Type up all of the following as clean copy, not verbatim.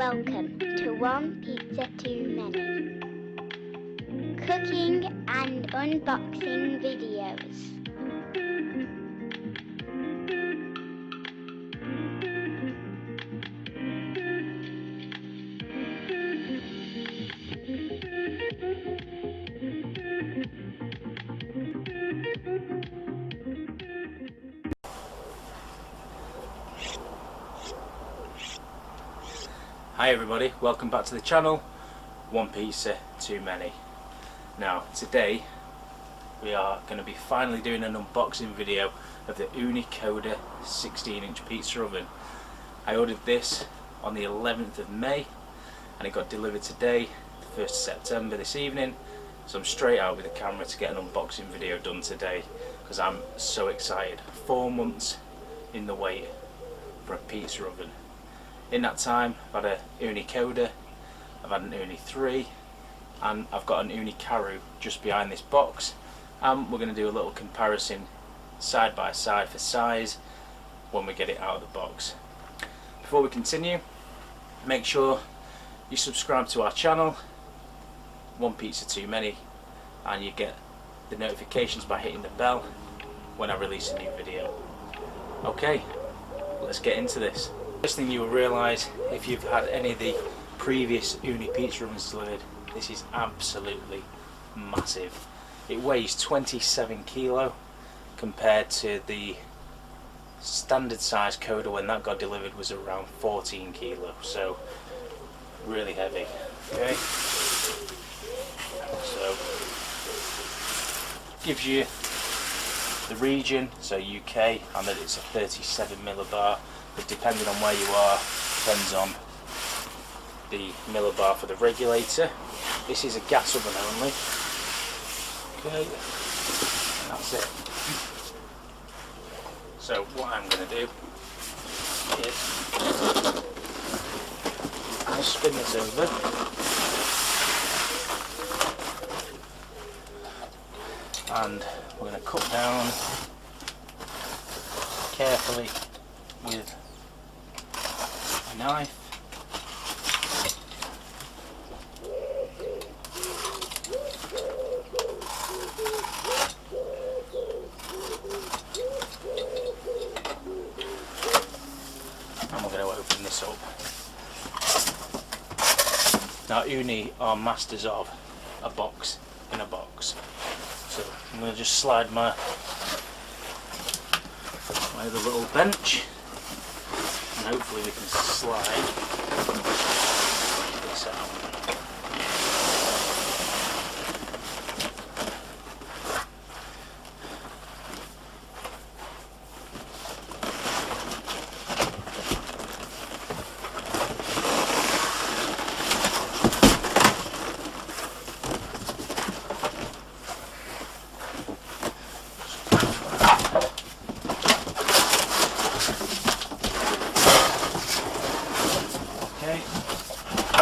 Welcome to One Pizza Too Many. Cooking and unboxing videos. Hi everybody, welcome back to the channel, One Pizza Too Many. Now today we are going to be finally doing an unboxing video of the Ooni Karu 16-inch pizza oven. I ordered this on the 11th of May and it got delivered today, the 1st of September this evening, so I'm straight out with the camera to get an unboxing video done today because I'm so excited. 4 months in the wait for a pizza oven. In that time I've had a Ooni Koda, I've had an Ooni 3 and I've got an Ooni Karu just behind this box, and we're going to do a little comparison side by side for size when we get it out of the box. Before we continue, make sure you subscribe to our channel, One Pizza Too Many, and you get the notifications by hitting the bell when I release a new video. Okay, let's get into this. First thing you will realise if you've had any of the previous Ooni pizza ovens delivered, this is absolutely massive. It weighs 27 kilo compared to the standard size Koda when that got delivered was around 14 kilo, so really heavy. Okay, so gives you the region, so UK, and that it's a 37 millibar. But depending on where you are, depends on the millibar for the regulator. This is a gas oven only. Okay, and that's it. So what I'm going to do is I'll spin this over. And we're going to cut down carefully with a knife. And we're going to open this up. Now Ooni are masters of a box in a box. So I'm going to just slide my other little bench, and hopefully we can slide this out.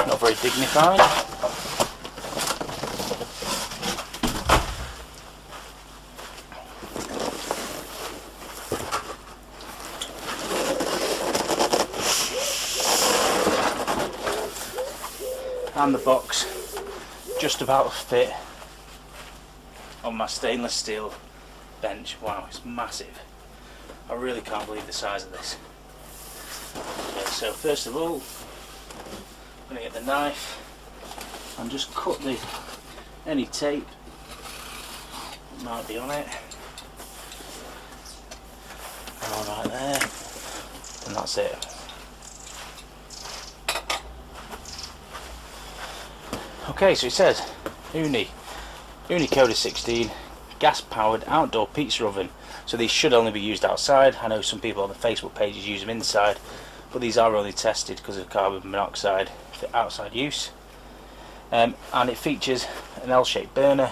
Not very dignified. And the box just about fit on my stainless steel bench. Wow, it's massive. I really can't believe the size of this. Okay, so first of all, I'm going to get the knife and just cut any tape that might be on it. All right there, and that's it. Okay, so it says Ooni Karu 16 gas powered outdoor pizza oven. So these should only be used outside. I know some people on the Facebook pages use them inside, but these are only tested because of carbon monoxide for outside use. And it features an L-shaped burner,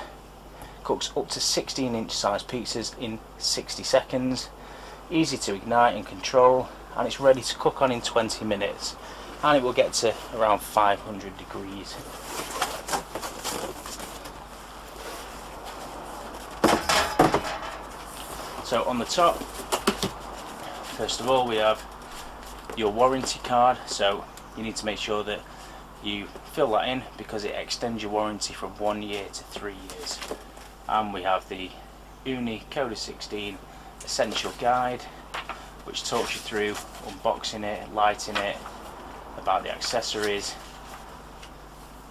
cooks up to 16-inch size pizzas in 60 seconds, easy to ignite and control, and it's ready to cook on in 20 minutes, and it will get to around 500 degrees. So on the top, first of all we have your warranty card, so you need to make sure that you fill that in, because it extends your warranty from 1 year to 3 years. And we have the Ooni Karu 16 Essential Guide, which talks you through unboxing it, lighting it, about the accessories,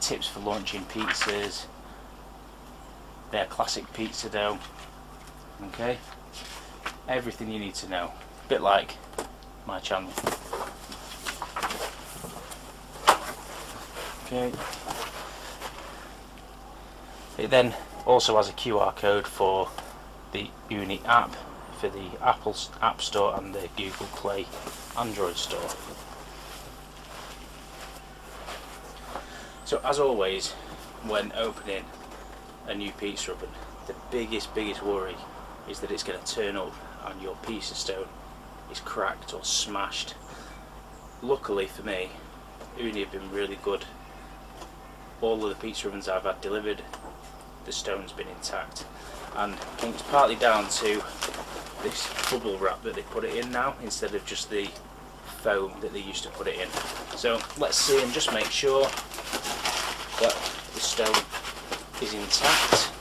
tips for launching pizzas, their classic pizza dough, okay, everything you need to know, a bit like my channel. Okay. It then also has a QR code for the Ooni app for the Apple App Store and the Google Play Android Store. So as always, when opening a new pizza oven, the biggest worry is that it's going to turn up and your pizza stone is cracked or smashed. Luckily for me, Ooni have been really good. All of the pizza ovens I've had delivered, the stone's been intact, and I think it's partly down to this bubble wrap that they put it in now instead of just the foam that they used to put it in. So let's see and just make sure that the stone is intact.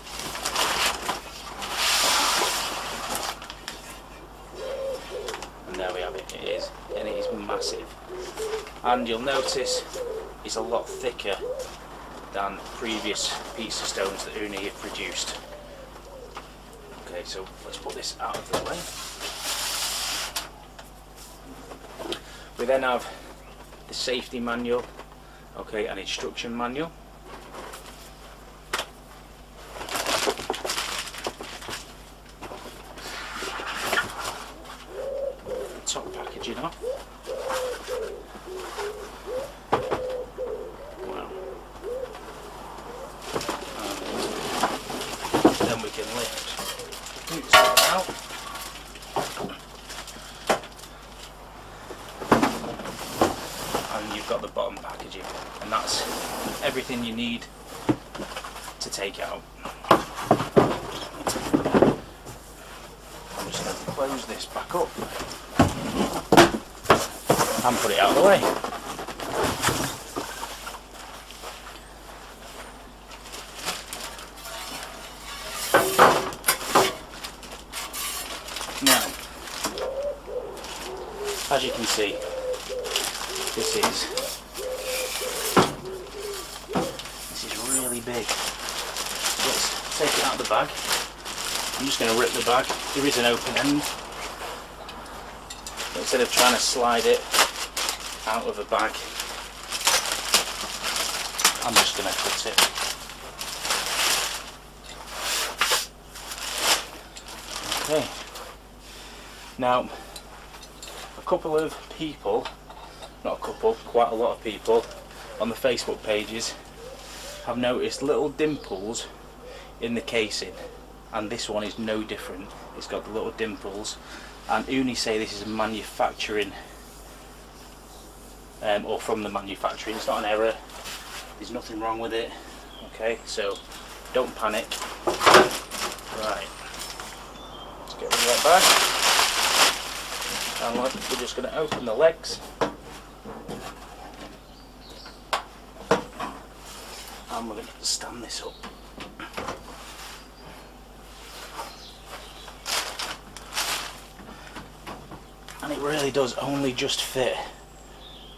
And there we have it, it is, and it is massive. And you'll notice it's a lot thicker than previous pizza stones that Ooni have produced. Okay, so let's put this out of the way. We then have the safety manual, okay, an instruction manual. The top packaging off. Wow. And then we can lift the boots out. And you've got the bottom packaging, and that's everything you need to take out. I'm just going to close this back up and put it out of the way. Now, as you can see, this is really big. Let's take it out of the bag. I'm just going to rip the bag. There is an open end. But instead of trying to slide it out of the bag, I'm just going to cut it. Okay. Now, a couple of people, not a couple, quite a lot of people on the Facebook pages have noticed little dimples in the casing, and this one is no different. It's got the little dimples, and Ooni say this is a manufacturing or from the manufacturer. It's not an error, there's nothing wrong with it. Okay, so don't panic. Right, let's get rid of that back. And look, we're just going to open the legs, and we're going to stand this up. And it really does only just fit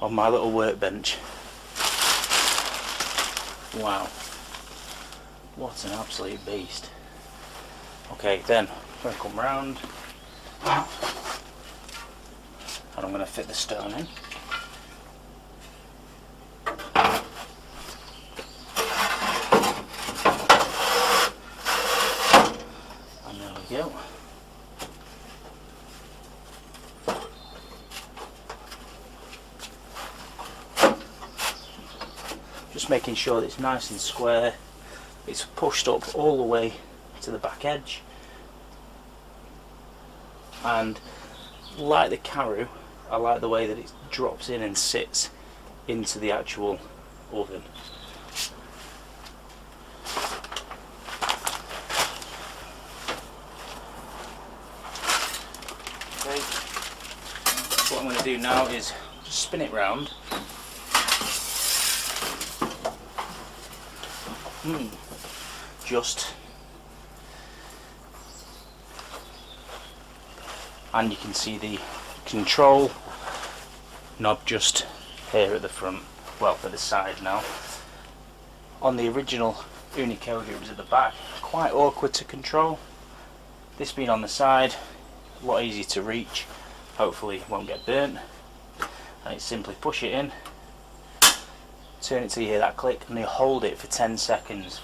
on my little workbench. Wow, what an absolute beast. Okay, then I'm going to come round and I'm going to fit the stone in. And there we go. Just making sure that it's nice and square. It's pushed up all the way to the back edge. And like the Karu, I like the way that it drops in and sits into the actual oven. Okay, what I'm going to do now is just spin it round just, and you can see the control knob just here at the front, well, at the side now. On the original Ooni Karu it was at the back, quite awkward to control. This being on the side, a lot easier to reach, hopefully it won't get burnt. And it's simply push it in, turn it till you hear that click, and you hold it for 10 seconds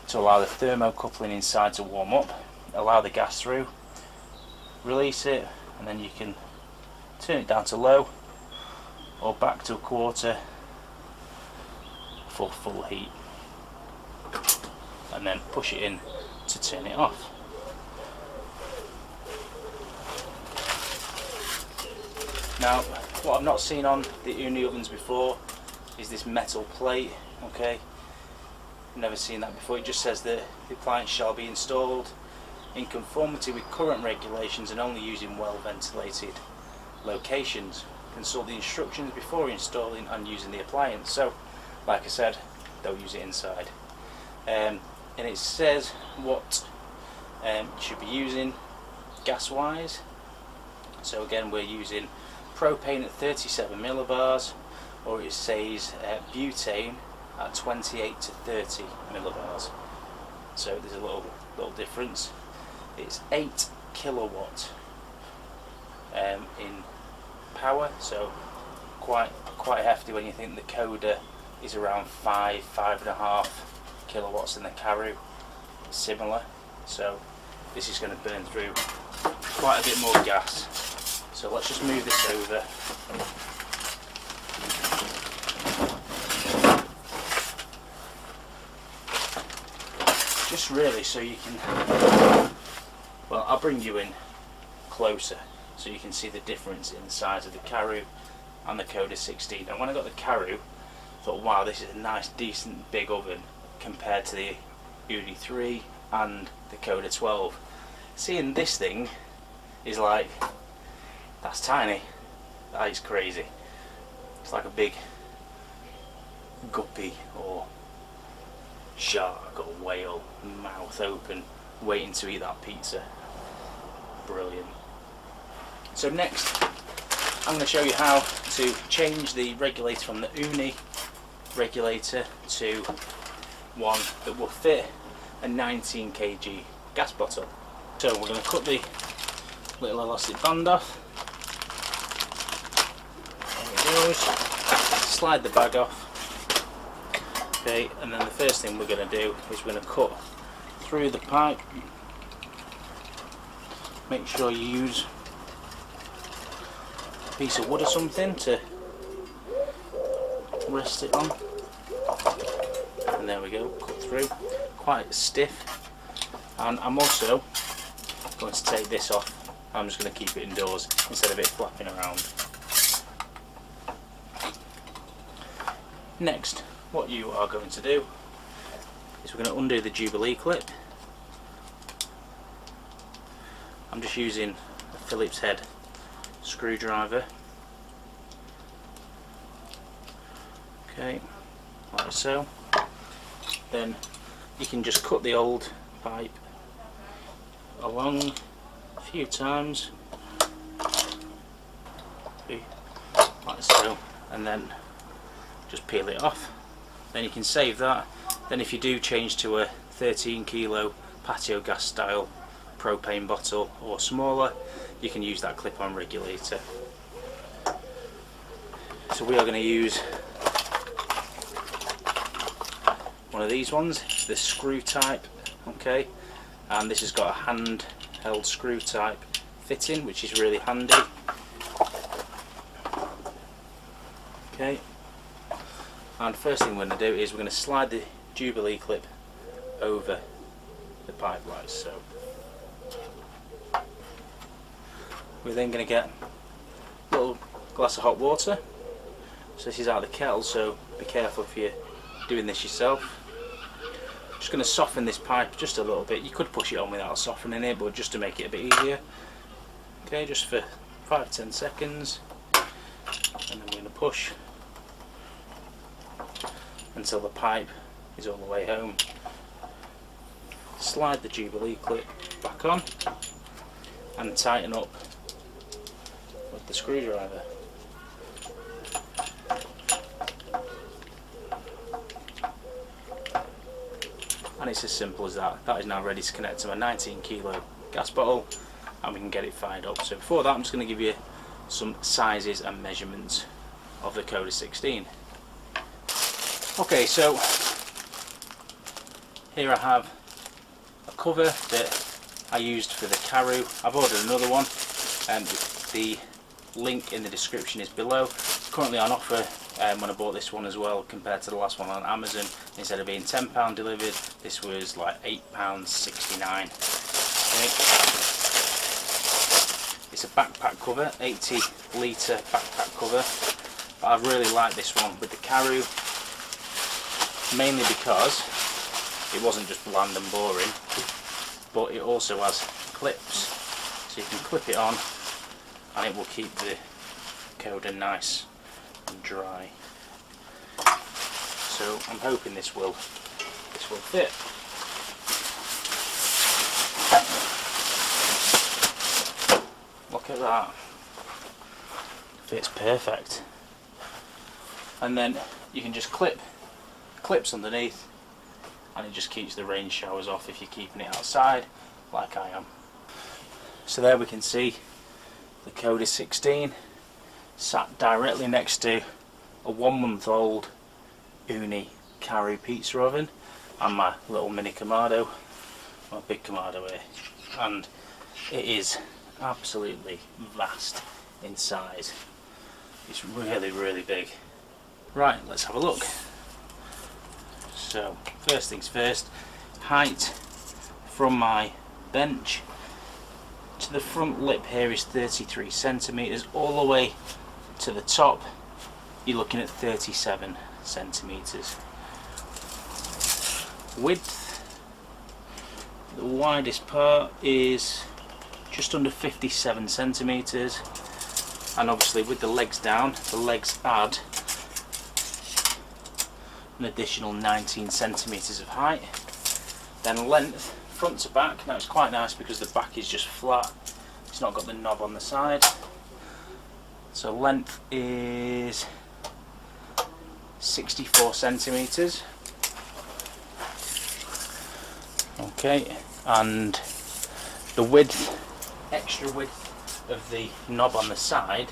to allow the thermocoupling inside to warm up, allow the gas through, release it, and then you can turn it down to low or back to a quarter for full heat, and then push it in to turn it off. Now, what I've not seen on the Ooni ovens before is this metal plate. Okay, never seen that before. It just says that the appliance shall be installed in conformity with current regulations and only used in well ventilated locations. Consult the instructions before installing and using the appliance. So, like I said, they'll use it inside. And it says what you should be using gas wise. So again, we're using propane at 37 millibars, or it says butane at 28 to 30 millibars. So there's a little difference. It's 8 kilowatt in power, so quite hefty when you think the Koda is around 5.5 kilowatts, and the Karu is similar. So this is going to burn through quite a bit more gas. So let's just move this over. Just really so you can, well, I'll bring you in closer so you can see the difference in the size of the Karu and the Koda 16. And when I got the Karu, I thought, wow, this is a nice decent big oven compared to the Ooni 3 and the Koda 12. Seeing this thing is like, that's tiny. That is crazy. It's like a big guppy or shark or whale, mouth open, waiting to eat that pizza. Brilliant. So next, I'm going to show you how to change the regulator from the Ooni regulator to one that will fit a 19 kg gas bottle. So we're going to cut the little elastic band off. There it goes. Slide the bag off. Okay, and then the first thing we're going to do is we're going to cut through the pipe. Make sure you use a piece of wood or something to rest it on. And there we go, cut through. Quite stiff. And I'm also going to take this off. I'm just going to keep it indoors instead of it flapping around. Next, what you are going to do is we're going to undo the Jubilee clip. I'm just using a Phillips head screwdriver. Okay, like so. Then you can just cut the old pipe along a few times, like so, and then just peel it off. Then you can save that. Then if you do change to a 13 kilo patio gas style propane bottle or smaller, you can use that clip-on regulator. So we are going to use one of these ones, the screw type, okay, and this has got a hand-held screw type fitting, which is really handy. Okay, and first thing we're going to do is we're going to slide the Jubilee clip over the pipe like so. We're then going to get a little glass of hot water. So this is out of the kettle, so be careful if you're doing this yourself. Just going to soften this pipe just a little bit. You could push it on without softening it, but just to make it a bit easier. Okay, just for 5-10 seconds, and then we're going to push until the pipe is all the way home. slide the Jubilee clip back on and tighten up with the screwdriver. And it's as simple as that. That is now ready to connect to my 19 kilo gas bottle, and we can get it fired up. So before that, I'm just going to give you some sizes and measurements of the Koda 16. Okay, so here I have a cover that I used for the Karu. I've ordered another one, and the link in the description is below. It's currently on offer when I bought this one as well, compared to the last one on Amazon. Instead of being £10 delivered, this was like £8.69. Okay. It's a backpack cover, 80 litre backpack cover. But I really like this one with the Karu, mainly because it wasn't just bland and boring, but it also has clips, so you can clip it on and it will keep the Koda nice and dry. So I'm hoping this will fit. Look at that, fits perfect. And then you can just clips underneath, and it just keeps the rain showers off if you're keeping it outside like I am. So there we can see the Koda 16 sat directly next to a 1-month-old Ooni Karu pizza oven and my little mini Kamado, my big Kamado here, and it is absolutely vast in size. It's really, really big. Right, let's have a look. So first things first, height from my bench to the front lip here is 33 centimeters. All the way to the top you're looking at 37 centimeters. Width, the widest part is just under 57 centimeters, and obviously with the legs down, the legs add an additional 19 centimeters of height. Then length, front to back. Now it's quite nice because the back is just flat, it's not got the knob on the side. So length is 64 centimeters. Okay, and the width, extra width of the knob on the side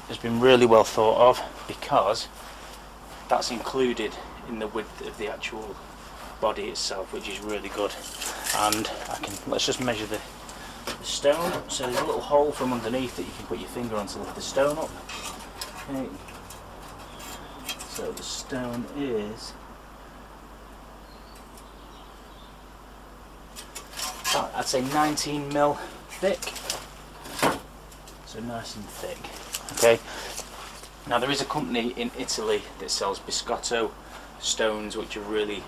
has been really well thought of, because that's included in the width of the actual body itself, which is really good. And let's just measure the stone. So there's a little hole from underneath that you can put your finger on to lift the stone up. Okay. So the stone is I'd say 19mm thick, so nice and thick. Okay. Now there is a company in Italy that sells biscotto stones, which are really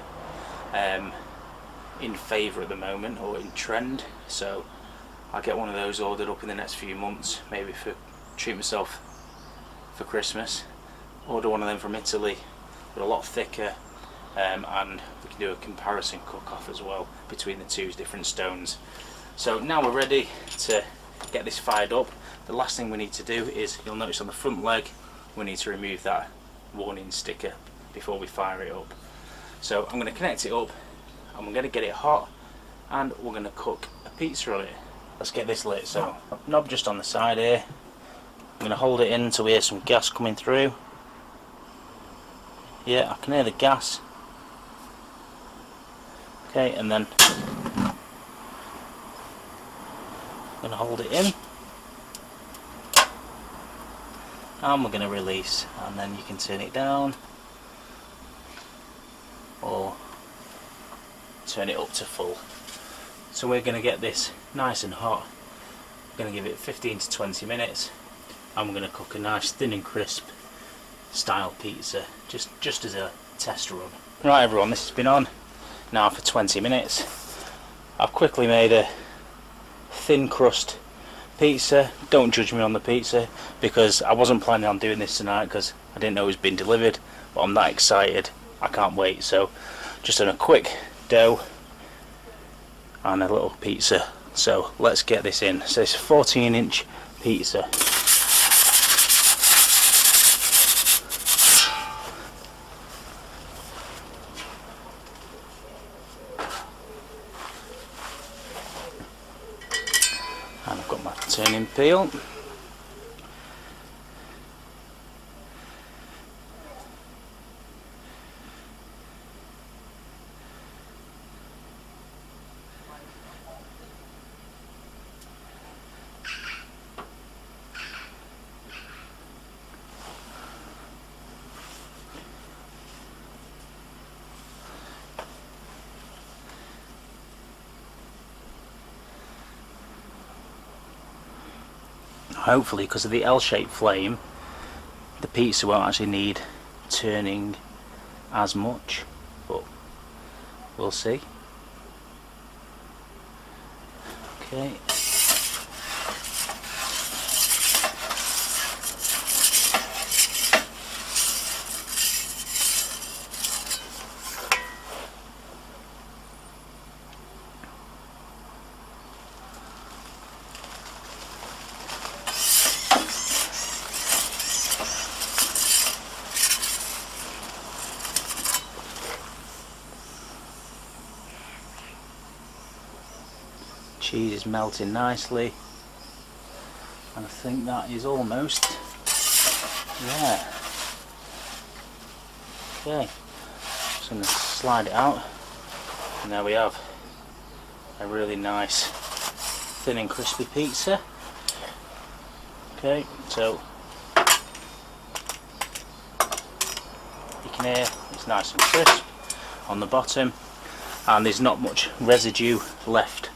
in favour at the moment, or in trend. So I'll get one of those ordered up in the next few months, maybe for treat myself for Christmas. Order one of them from Italy. They're a lot thicker, and we can do a comparison cook-off as well between the two different stones. So now we're ready to get this fired up. The last thing we need to do is, you'll notice on the front leg, we need to remove that warning sticker before we fire it up. So I'm going to connect it up, and we're going to get it hot, and we're going to cook a pizza on it. Let's get this lit. So knob just on the side here. I'm going to hold it in until we hear some gas coming through. Yeah, I can hear the gas. Okay, and then I'm going to hold it in, and we're going to release, and then you can turn it down or turn it up to full. So we're going to get this nice and hot. We're going to give it 15 to 20 minutes, and we're going to cook a nice thin and crisp style pizza, just as a test run. Right everyone, this has been on now for 20 minutes. I've quickly made a thin crust pizza. Don't judge me on the pizza, because I wasn't planning on doing this tonight because I didn't know it was being delivered, but I'm that excited, I can't wait. So just on a quick dough, and a little pizza. So let's get this in. So it's a 14-inch pizza. And I've got my turning peel. Hopefully, because of the L-shaped flame, the pizza won't actually need turning as much, but we'll see. Okay. Cheese is melting nicely, and I think that is almost there. Okay, just going to slide it out, and there we have a really nice thin and crispy pizza. Okay, so you can hear it's nice and crisp on the bottom, and there's not much residue left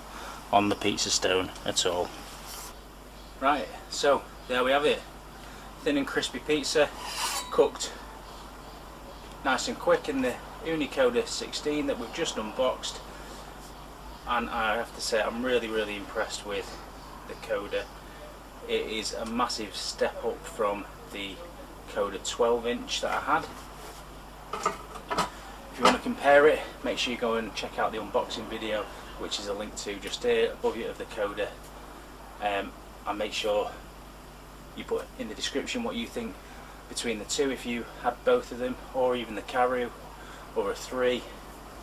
on the pizza stone at all. Right, so there we have it. Thin and crispy pizza, cooked nice and quick in the Ooni Karu 16 that we've just unboxed. And I have to say, I'm really impressed with the Koda. It is a massive step up from the Koda 12-inch that I had. If you want to compare it, make sure you go and check out the unboxing video, which is a link to just here above you of the Koda. And make sure you put in the description what you think between the two, if you had both of them, or even the Karu, or a 3.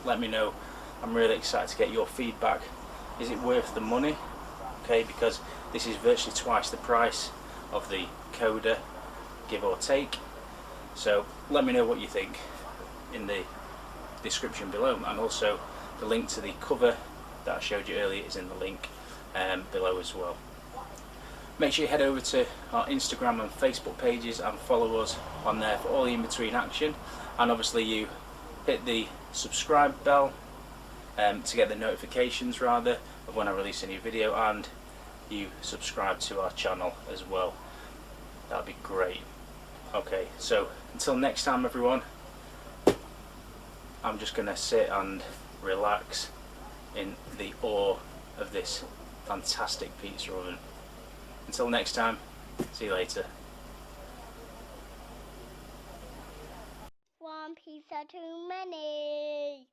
Let me know. I'm really excited to get your feedback. Is it worth the money? Okay, because this is virtually twice the price of the Koda, give or take. So let me know what you think in the description below, and also the link to the cover that I showed you earlier is in the link below as well. Make sure you head over to our Instagram and Facebook pages and follow us on there for all the in-between action, and obviously you hit the subscribe bell to get the notifications rather of when I release a new video, and you subscribe to our channel as well. That'd be great. Okay, so until next time everyone, I'm just gonna sit and relax in the awe of this fantastic pizza oven. Until next time, see you later. One pizza too many.